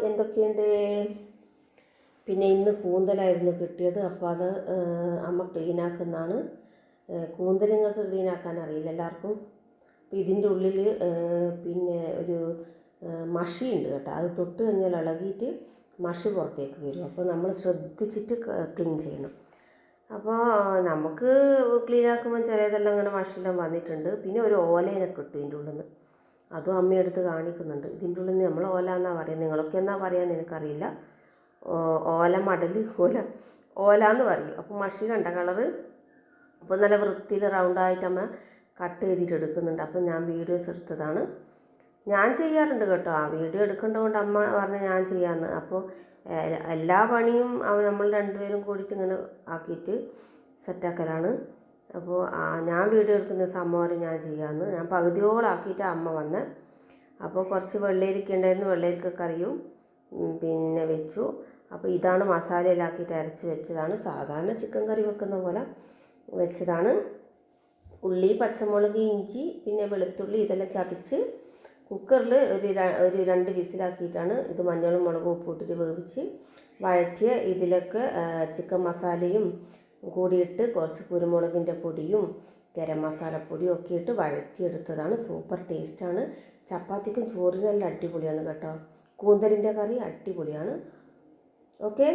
എന്തൊക്കെയുണ്ട്? പിന്നെ ഇന്ന് കൂന്തലായിരുന്നു കിട്ടിയത്. അപ്പോൾ അത് അമ്മ ക്ലീനാക്കുന്നതാണ്. കൂന്തൽ നിങ്ങൾക്ക് ക്ലീനാക്കാൻ അറിയില്ല എല്ലാവർക്കും. അപ്പോൾ ഇതിൻ്റെ ഉള്ളിൽ പിന്നെ ഒരു മഷിയുണ്ട് കേട്ടോ. അത് തൊട്ട് കഴിഞ്ഞാൽ ഇളകിയിട്ട് മഷി പുറത്തേക്ക് വരും. അപ്പോൾ നമ്മൾ ശ്രദ്ധിച്ചിട്ട് ക്ലീൻ ചെയ്യണം. അപ്പോൾ നമുക്ക് ക്ലീനാക്കുമ്പോൾ ചിലതെല്ലാം ഇങ്ങനെ മഷിയെല്ലാം വന്നിട്ടുണ്ട്. പിന്നെ ഒരു ഓലേനെ കിട്ടും ഇതിൻ്റെ ഉള്ളിൽ നിന്ന്. അതും അമ്മയെടുത്ത് കാണിക്കുന്നുണ്ട്. ഇതിൻ്റെ ഉള്ളിൽ നിന്ന് നമ്മൾ ഓല എന്നാണ് പറയുന്നത്. നിങ്ങളൊക്കെ എന്നാ പറയാമെന്ന് എനിക്കറിയില്ല. ഓല മടൽ ഓല എന്ന് പറയും. അപ്പോൾ മഷി കണ്ട കളറ്. അപ്പോൾ നല്ല വൃത്തിയിൽ റൗണ്ടായിട്ട് അമ്മ കട്ട് ചെയ്തിട്ട് എടുക്കുന്നുണ്ട്. അപ്പോൾ ഞാൻ വീഡിയോസ് എടുത്തതാണ്. ഞാൻ ചെയ്യാറുണ്ട് കേട്ടോ. ആ വീഡിയോ എടുക്കേണ്ടതുകൊണ്ട് അമ്മ പറഞ്ഞ് ഞാൻ ചെയ്യാമെന്ന്. അപ്പോൾ എല്ലാ പണിയും നമ്മൾ രണ്ടുപേരും കൂടിയിട്ട് ഇങ്ങനെ ആക്കിയിട്ട് സെറ്റാക്കലാണ്. അപ്പോൾ ഞാൻ വീഡിയോ എടുക്കുന്ന സംഭവം ഞാൻ ചെയ്യാമെന്ന്. ഞാൻ പകുതിയോടാക്കിയിട്ട് അമ്മ വന്ന്. അപ്പോൾ കുറച്ച് വെള്ളരിക്ക ഉണ്ടായിരുന്നു. വെള്ളരിക്ക കറിയും പിന്നെ വെച്ചു. അപ്പോൾ ഇതാണ് മസാലയിലാക്കിയിട്ട് അരച്ച് വെച്ചതാണ്. സാധാരണ ചിക്കൻ കറി വെക്കുന്ന പോലെ വെച്ചതാണ്. ഉള്ളി, പച്ചമുളക്, ഇഞ്ചി, പിന്നെ വെളുത്തുള്ളി ഇതെല്ലാം ചതച്ച് കുക്കറിൽ ഒരു 2 വിസിലാക്കിയിട്ടാണ് ഇത് മഞ്ഞളും മുളകും ഉപ്പിട്ടിട്ട് വേവിച്ച് വഴറ്റിയ ഇതിലൊക്കെ ചിക്കൻ മസാലയും കൂടിയിട്ട് കുറച്ച് കുരുമുളകിൻ്റെ പൊടിയും ഗരം മസാലപ്പൊടിയും ഒക്കെ ഇട്ട് വഴറ്റിയെടുത്തതാണ്. സൂപ്പർ ടേസ്റ്റാണ്. ചപ്പാത്തിക്കും ചോറിനെല്ലാം അടിപൊളിയാണ് കേട്ടോ. കൂന്തലിൻ്റെ കറി അടിപൊളിയാണ്. ഓക്കെ.